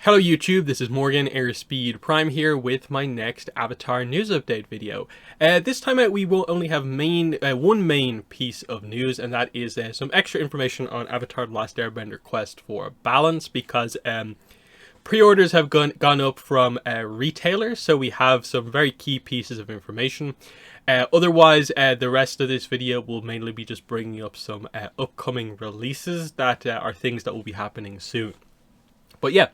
Hello YouTube, this is Morgan Airspeed Prime here with my next Avatar news update video. This time out we will only have one main piece of news, and that is some extra information on Avatar The Last Airbender Quest for Balance, because pre-orders have gone up from retailers, so we have some very key pieces of information. Otherwise, the rest of this video will mainly be just bringing up some upcoming releases that are things that will be happening soon. But yeah,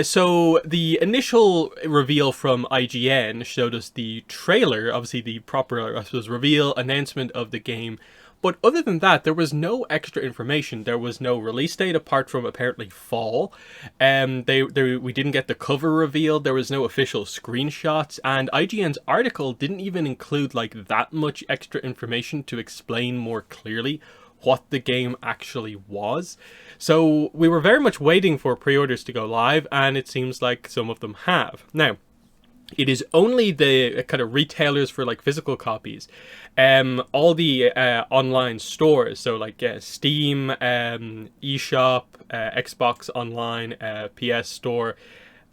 so the initial reveal from IGN showed us the trailer, obviously the proper, reveal announcement of the game. But other than that, there was no extra information. There was no release date apart from apparently fall. We didn't get the cover revealed. There was no official screenshots, and IGN's article didn't even include like that much extra information to explain more clearly what the game actually was. So we were very much waiting for pre-orders to go live, and it seems like some of them have. Now, it is only the kind of retailers for like physical copies. All the online stores, so like Steam, eShop, Xbox Online, PS Store,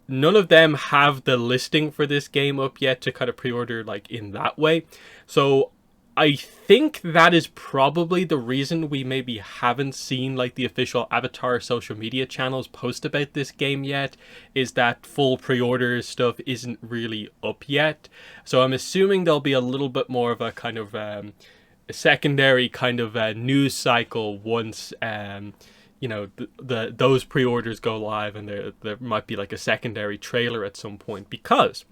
none of them have the listing for this game up yet to kind of pre-order like in that way. So I think that is probably the reason we maybe haven't seen like the official Avatar social media channels post about this game yet, is that full pre-order stuff isn't really up yet. So I'm assuming there'll be a little bit more of a kind of a secondary kind of news cycle once you know, those pre-orders go live, and there might be like a secondary trailer at some point, because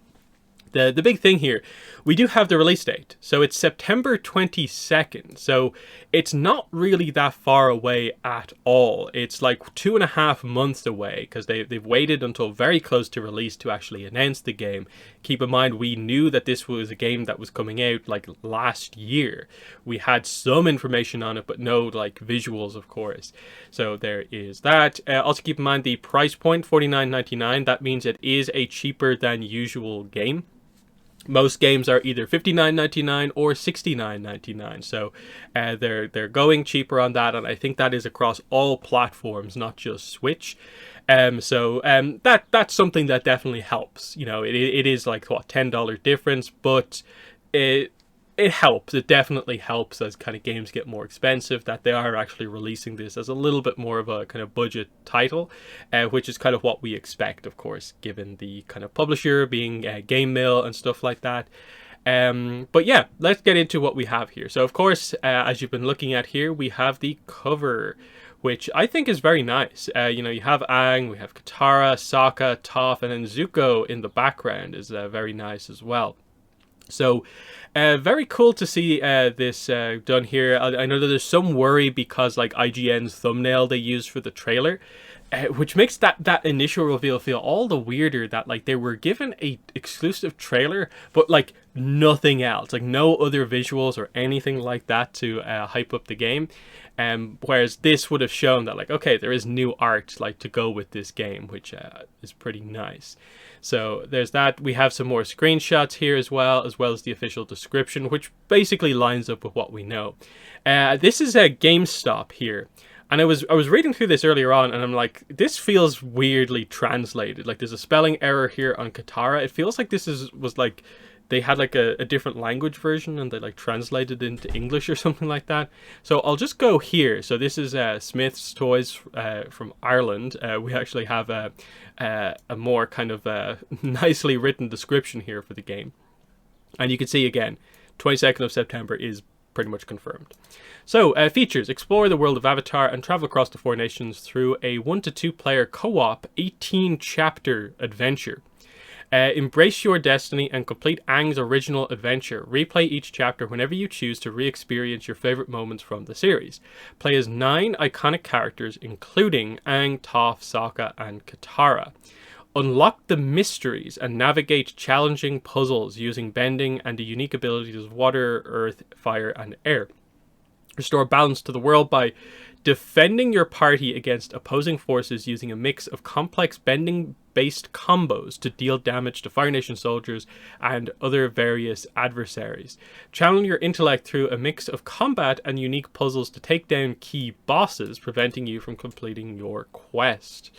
the big thing here, we do have the release date. So it's September 22nd. So it's not really that far away at all. It's like 2.5 months away, because they've waited until very close to release to actually announce the game. Keep in mind, we knew that this was a game that was coming out like last year. We had some information on it, but no like visuals, of course. So there is that. Also keep in mind the price point, $49.99. That means it is a cheaper than usual game. Most games are either $59.99 or $69.99, so they're going cheaper on that, and I think that is across all platforms, not just Switch. So that's something that definitely helps. You know, it is like what, $10 difference, but it helps. It definitely helps as kind of games get more expensive, that they are actually releasing this as a little bit more of a kind of budget title, which is kind of what we expect, of course, given the kind of publisher being Game Mill and stuff like that. But yeah, let's get into what we have here. So of course, as you've been looking at here, we have the cover, which I think is very nice. You know, you have Aang, we have Katara, Sokka, Toph, and then Zuko in the background is very nice as well. So very cool to see this done here. I know that there's some worry because like IGN's thumbnail they used for the trailer, which makes that initial reveal feel all the weirder, that like they were given a exclusive trailer but like nothing else, like no other visuals or anything like that to hype up the game. Whereas this would have shown that like, okay, there is new art like to go with this game, which is pretty nice. So there's that. We have some more screenshots here as well as the official description, which basically lines up with what we know. This is a GameStop here. And I was reading through this earlier on, and I'm like, this feels weirdly translated. Like there's a spelling error here on Katara. It feels like this was like they had like a different language version and they like translated into English or something like that. So I'll just go here. So this is Smith's Toys from Ireland. We actually have a more kind of nicely written description here for the game. And you can see again, 22nd of September is pretty much confirmed. So features: explore the world of Avatar and travel across the 4 nations through a 1 to 2 player co-op 18 chapter adventure. Embrace your destiny and complete Aang's original adventure. Replay each chapter whenever you choose to re-experience your favorite moments from the series. Play as 9 iconic characters, including Aang, Toph, Sokka, and Katara. Unlock the mysteries and navigate challenging puzzles using bending and the unique abilities of water, earth, fire, and air. Restore balance to the world by defending your party against opposing forces using a mix of complex bending-based combos to deal damage to Fire Nation soldiers and other various adversaries. Channel your intellect through a mix of combat and unique puzzles to take down key bosses, preventing you from completing your quest.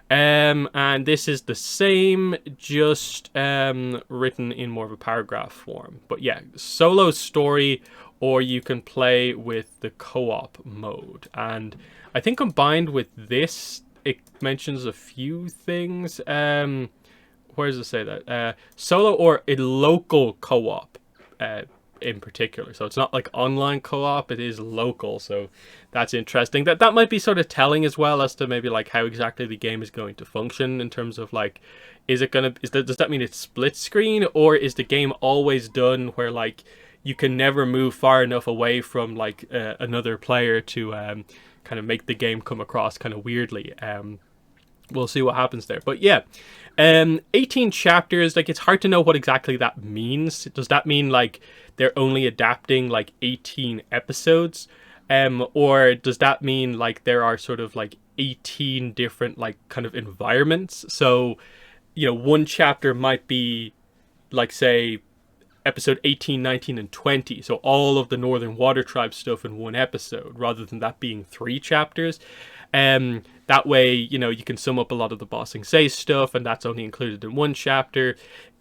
And this is the same, just written in more of a paragraph form. But yeah, solo story, or you can play with the co-op mode. And I think combined with this, it mentions a few things. Where does it say that? Solo or a local co-op. In particular, so it's not like online co-op, it is local, so that's interesting. That might be sort of telling as well as to maybe like how exactly the game is going to function in terms of like, does that mean it's split screen, or is the game always done where like you can never move far enough away from like another player to kind of make the game come across kind of weirdly. We'll see what happens there. But yeah, 18 chapters, like it's hard to know what exactly that means. Does that mean like they're only adapting like 18 episodes? Or does that mean like there are sort of like 18 different like kind of environments? So, you know, one chapter might be like, say, episode 18, 19, and 20. So all of the Northern Water Tribe stuff in one episode, rather than that being 3 chapters. That way, you know, you can sum up a lot of the Ba Sing Se stuff, and that's only included in one chapter.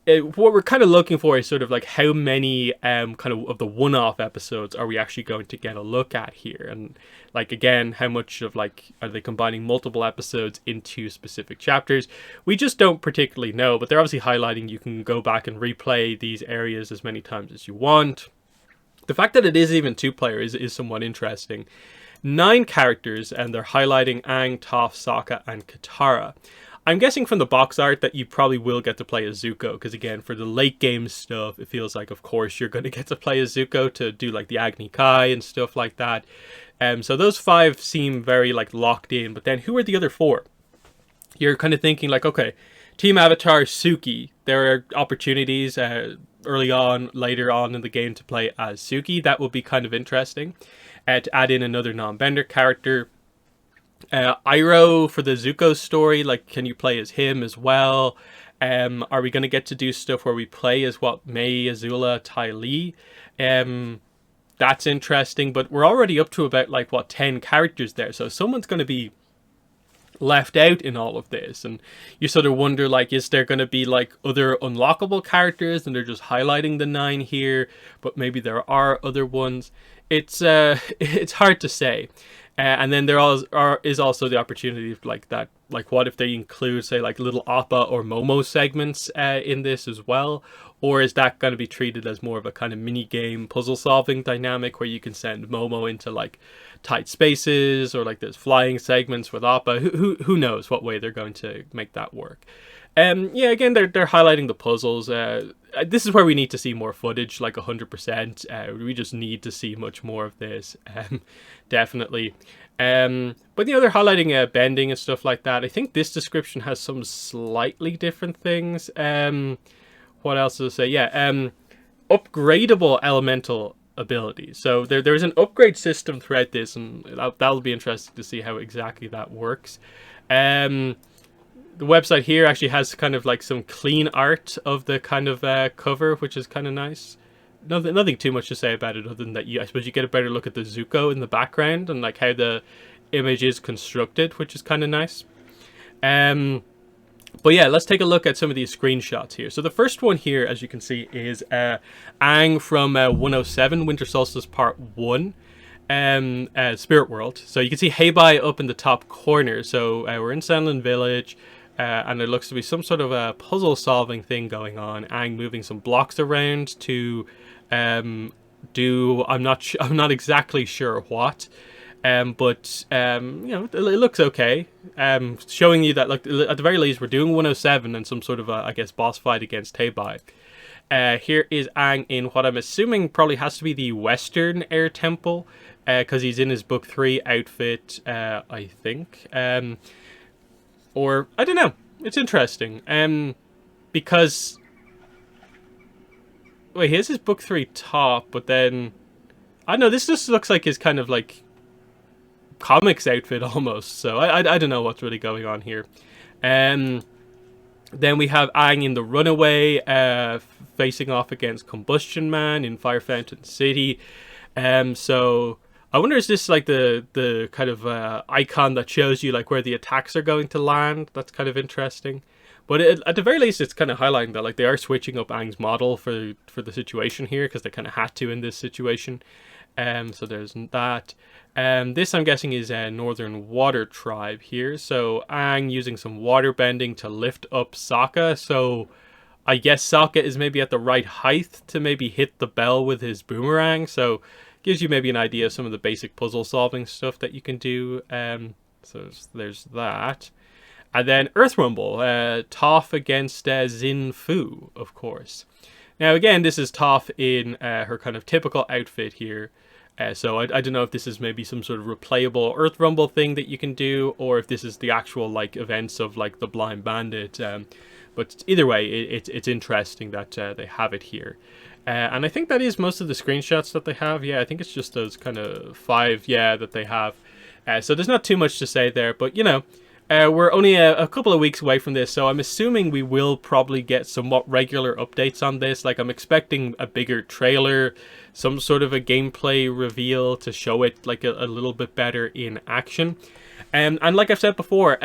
What we're kind of looking for is sort of like how many kind of the one-off episodes are we actually going to get a look at here, and like again, how much of like are they combining multiple episodes into specific chapters? We just don't particularly know, but they're obviously highlighting you can go back and replay these areas as many times as you want. The fact that it is even 2-player is somewhat interesting. 9 characters, and they're highlighting Aang, Toph, Sokka, and Katara. I'm guessing from the box art that you probably will get to play as Zuko, because again, for the late game stuff, it feels like, of course, you're going to get to play as Zuko to do like the Agni Kai and stuff like that. So those 5 seem very like locked in, but then who are the other 4? You're kind of thinking like, okay, Team Avatar, Suki. There are opportunities early on, later on in the game to play as Suki. That will be kind of interesting. To add in another non-bender character. Iroh for the Zuko story, like can you play as him as well? Are we going to get to do stuff where we play as Mei, Azula, Ty Lee? That's interesting, but we're already up to about 10 characters there, so someone's going to be left out in all of this, and you sort of wonder like, is there going to be like other unlockable characters and they're just highlighting the 9 here, but maybe there are other ones. It's hard to say. And then there is also the opportunity of like that, like what if they include say like little Appa or Momo segments in this as well, or is that going to be treated as more of a kind of mini game puzzle solving dynamic where you can send Momo into like tight spaces, or like there's flying segments with Appa? Who knows what way they're going to make that work. Yeah, again, they're highlighting the puzzles. This is where we need to see more footage, like 100%. We just need to see much more of this, definitely. But you know, they're highlighting bending and stuff like that. I think this description has some slightly different things. What else does it say? Yeah, upgradable elemental abilities. So there's an upgrade system throughout this, and that'll be interesting to see how exactly that works. The website here actually has kind of like some clean art of the kind of cover, which is kind of nice. Nothing too much to say about it other than that I suppose you get a better look at the Zuko in the background and like how the image is constructed, which is kind of nice. But yeah, let's take a look at some of these screenshots here. So the first one here, as you can see, is Aang from 107, Winter Solstice Part 1. Spirit World. So you can see Heibai up in the top corner. So we're in Sanlin Village. And there looks to be some sort of a puzzle solving thing going on. Aang moving some blocks around to do I'm not exactly sure what, but you know, it looks okay. Showing you that like at the very least we're doing 107 and some sort of I guess boss fight against Heibai. Here is Aang in what I'm assuming probably has to be the Western Air Temple, because he's in his Book 3 outfit, I think. Or, I don't know. It's interesting. Because... Wait, here's his Book 3 top, but then... I don't know, this just looks like his kind of, like, comics outfit almost. So, I don't know what's really going on here. Then we have Aang in the Runaway, facing off against Combustion Man in Fire Fountain City. So... I wonder, is this like the kind of icon that shows you like where the attacks are going to land? That's kind of interesting. But at the very least, it's kind of highlighting that like they are switching up Aang's model for the situation here, because they kind of had to in this situation. So there's that. This I'm guessing is a Northern Water Tribe here. So Aang using some water bending to lift up Sokka. So I guess Sokka is maybe at the right height to maybe hit the bell with his boomerang. So gives you maybe an idea of some of the basic puzzle solving stuff that you can do. So there's that. And then Earth Rumble, Toph against Xin Fu, of course. Now again, this is Toph in her kind of typical outfit here. So I don't know if this is maybe some sort of replayable Earth Rumble thing that you can do, or if this is the actual like events of like the Blind Bandit. But either way, it's interesting that they have it here. And I think that is most of the screenshots that they have. Yeah, I think it's just those kind of 5, that they have. So there's not too much to say there, but you know, we're only a couple of weeks away from this, so I'm assuming we will probably get somewhat regular updates on this. Like, I'm expecting a bigger trailer, some sort of a gameplay reveal to show it like a little bit better in action. And like I've said before,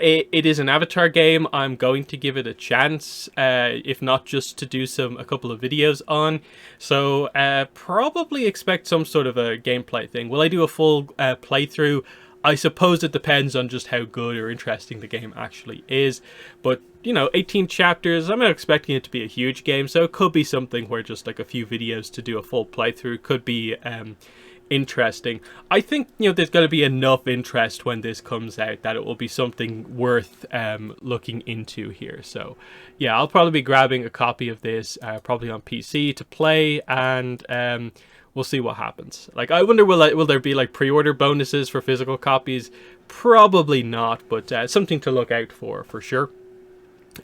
it is an Avatar game. I'm going to give it a chance, if not just to do a couple of videos on. So probably expect some sort of a gameplay thing. Will I do a full playthrough? I suppose it depends on just how good or interesting the game actually is. But, you know, 18 chapters, I'm not expecting it to be a huge game, so it could be something where just like a few videos to do a full playthrough could be interesting. I think, you know, there's going to be enough interest when this comes out that it will be something worth looking into here. So, yeah, I'll probably be grabbing a copy of this, probably on PC to play, and we'll see what happens. Like, I wonder, will there be like pre-order bonuses for physical copies? Probably not, but something to look out for sure.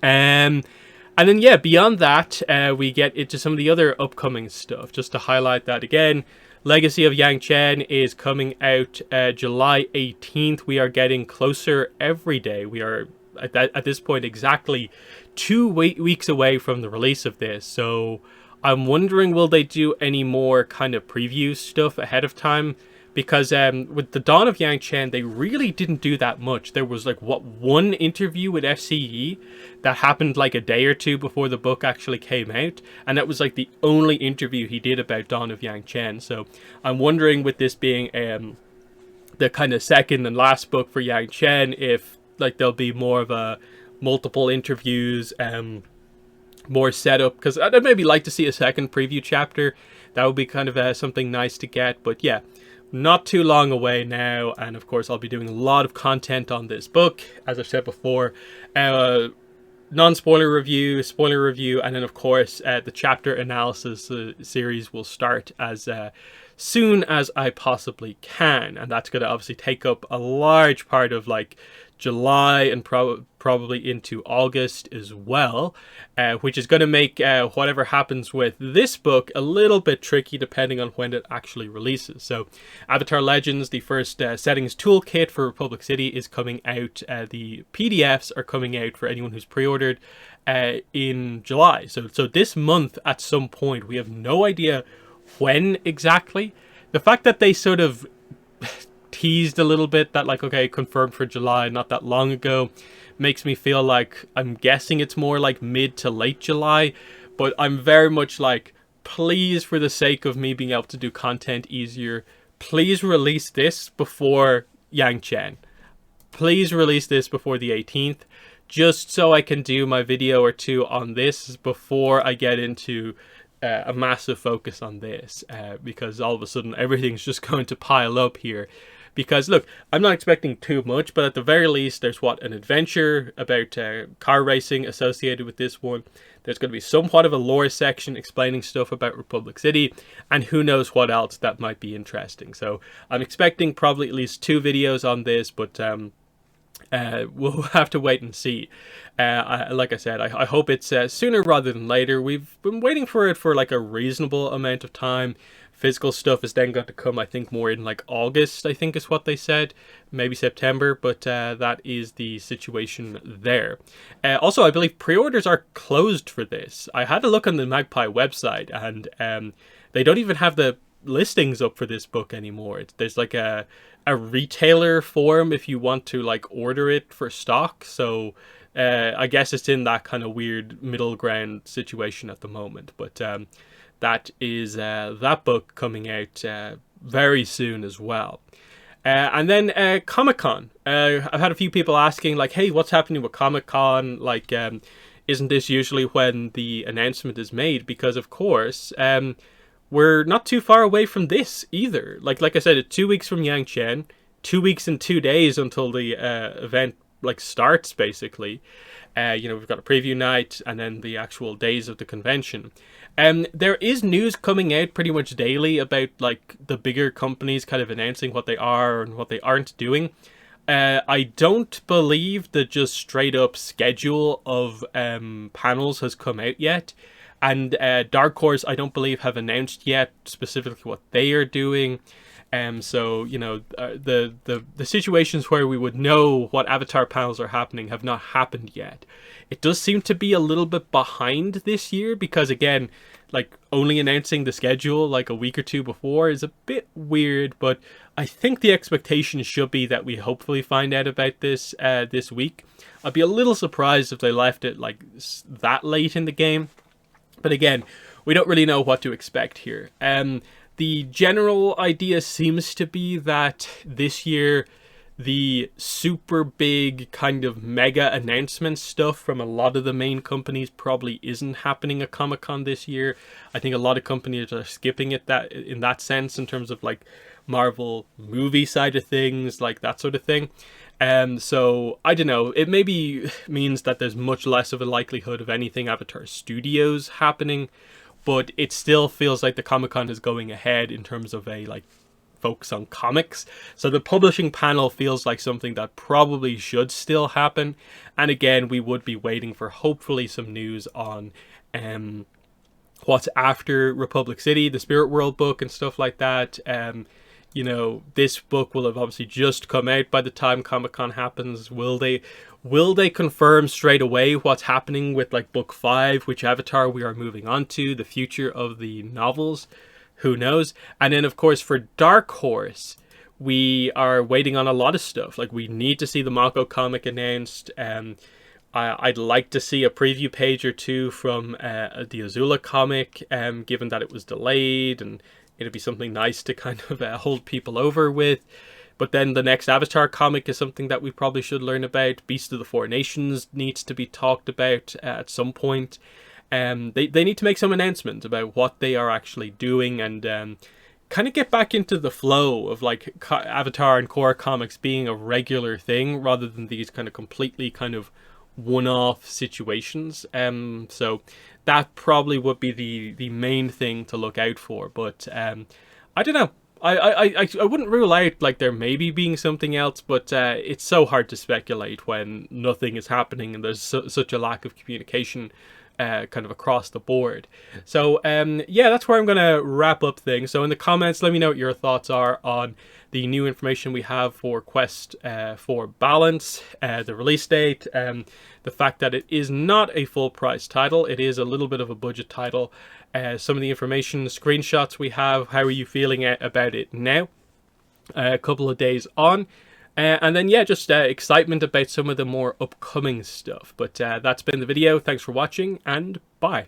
And then, yeah, beyond that, we get into some of the other upcoming stuff. Just to highlight that again, Legacy of Yang Chen is coming out July 18th. We are getting closer every day. We are, at this point, exactly 2 weeks away from the release of this. So I'm wondering, will they do any more kind of preview stuff ahead of time? Because with the Dawn of Yang Chen, they really didn't do that much. There was like, one interview with FCE that happened like a day or two before the book actually came out. And that was like the only interview he did about Dawn of Yang Chen. So I'm wondering, with this being the kind of second and last book for Yang Chen, if like there'll be more of a multiple interviews, more setup, because I'd maybe like to see a second preview chapter. That would be kind of something nice to get. But yeah, not too long away now, and of course I'll be doing a lot of content on this book, as I've said before. Non-spoiler review, spoiler review, and then of course the chapter analysis series will start as soon as I possibly can, and that's going to obviously take up a large part of like July and probably into August as well, which is going to make whatever happens with this book a little bit tricky depending on when it actually releases. So Avatar Legends, the first settings toolkit for Republic City, is coming out. The PDFs are coming out for anyone who's pre-ordered in July. So this month at some point. We have no idea when exactly. The fact that they sort of teased a little bit that like, okay, confirmed for July not that long ago, makes me feel like I'm guessing it's more like mid to late July. But I'm very much like, please, for the sake of me being able to do content easier, please release this before Yang Chen. Please release this before the 18th, just so I can do my video or two on this before I get into a massive focus on this, because all of a sudden everything's just going to pile up here. Because look, I'm not expecting too much, but at the very least there's an adventure about car racing associated with this one. There's going to be somewhat of a lore section explaining stuff about Republic City, and who knows what else that might be interesting. So I'm expecting probably at least 2 videos on this, but we'll have to wait and see. Like I said, I hope it's sooner rather than later. We've been waiting for it for like a reasonable amount of time. Physical stuff is then going to come, I think, more in like August, I think is what they said. Maybe September, but that is the situation there. Also, I believe pre-orders are closed for this. I had a look on the Magpie website, and they don't even have the listings up for this book anymore. There's like a retailer form if you want to like order it for stock. So I guess it's in that kind of weird middle ground situation at the moment. But that is that book coming out very soon as well. And then Comic-Con. I've had a few people asking, like, hey, what's happening with Comic-Con? Like, isn't this usually when the announcement is made? Because, of course, we're not too far away from this either. Like I said, it's 2 weeks from Yangchen, 2 weeks and 2 days until the event like starts, basically. We've got a preview night and then the actual days of the convention. There is news coming out pretty much daily about like the bigger companies kind of announcing what they are and what they aren't doing. I don't believe the just straight up schedule of panels has come out yet. And Dark Horse, I don't believe, have announced yet specifically what they are doing. So the situations where we would know what Avatar panels are happening have not happened yet. It does seem to be a little bit behind this year because, again, like only announcing the schedule like a week or two before is a bit weird. But I think the expectation should be that we hopefully find out about this this week. I'd be a little surprised if they left it like that late in the game. But again, we don't really know what to expect here. The general idea seems to be that this year, the super big kind of mega announcement stuff from a lot of the main companies probably isn't happening at Comic-Con this year. I think a lot of companies are skipping it that in that sense in terms of like Marvel movie side of things, like that sort of thing. So I don't know, it maybe means that there's much less of a likelihood of anything Avatar Studios happening, but it still feels like the Comic-Con is going ahead in terms of a like focus on comics. So the publishing panel feels like something that probably should still happen. And again, we would be waiting for hopefully some news on what's after Republic City, the Spirit World book and stuff like that. This book will have obviously just come out by the time Comic-Con happens. Will they confirm straight away what's happening with like book 5, which Avatar we are moving on to, the future of the novels? Who knows? And then of course for Dark Horse, we are waiting on a lot of stuff. Like we need to see the Mako comic announced. I'd like to see a preview page or two from the Azula comic, given that it was delayed, and it'd be something nice to kind of hold people over with. But then the next Avatar comic is something that we probably should learn about. Beast of the Four Nations needs to be talked about at some point. They need to make some announcements about what they are actually doing and kind of get back into the flow of like Avatar and Korra comics being a regular thing rather than these kind of completely kind of one-off situations. So that probably would be the main thing to look out for. But I don't know. I wouldn't rule out like there maybe being something else, but it's so hard to speculate when nothing is happening and there's such a lack of communication kind of across the board. So that's where I'm gonna wrap up things. So in the comments, let me know what your thoughts are on the new information we have for Quest for Balance, the release date, the fact that it is not a full price title. It is a little bit of a budget title. Some of the information, the screenshots we have. How are you feeling about it now? A couple of days on. And then, just excitement about some of the more upcoming stuff. But that's been the video. Thanks for watching, and bye.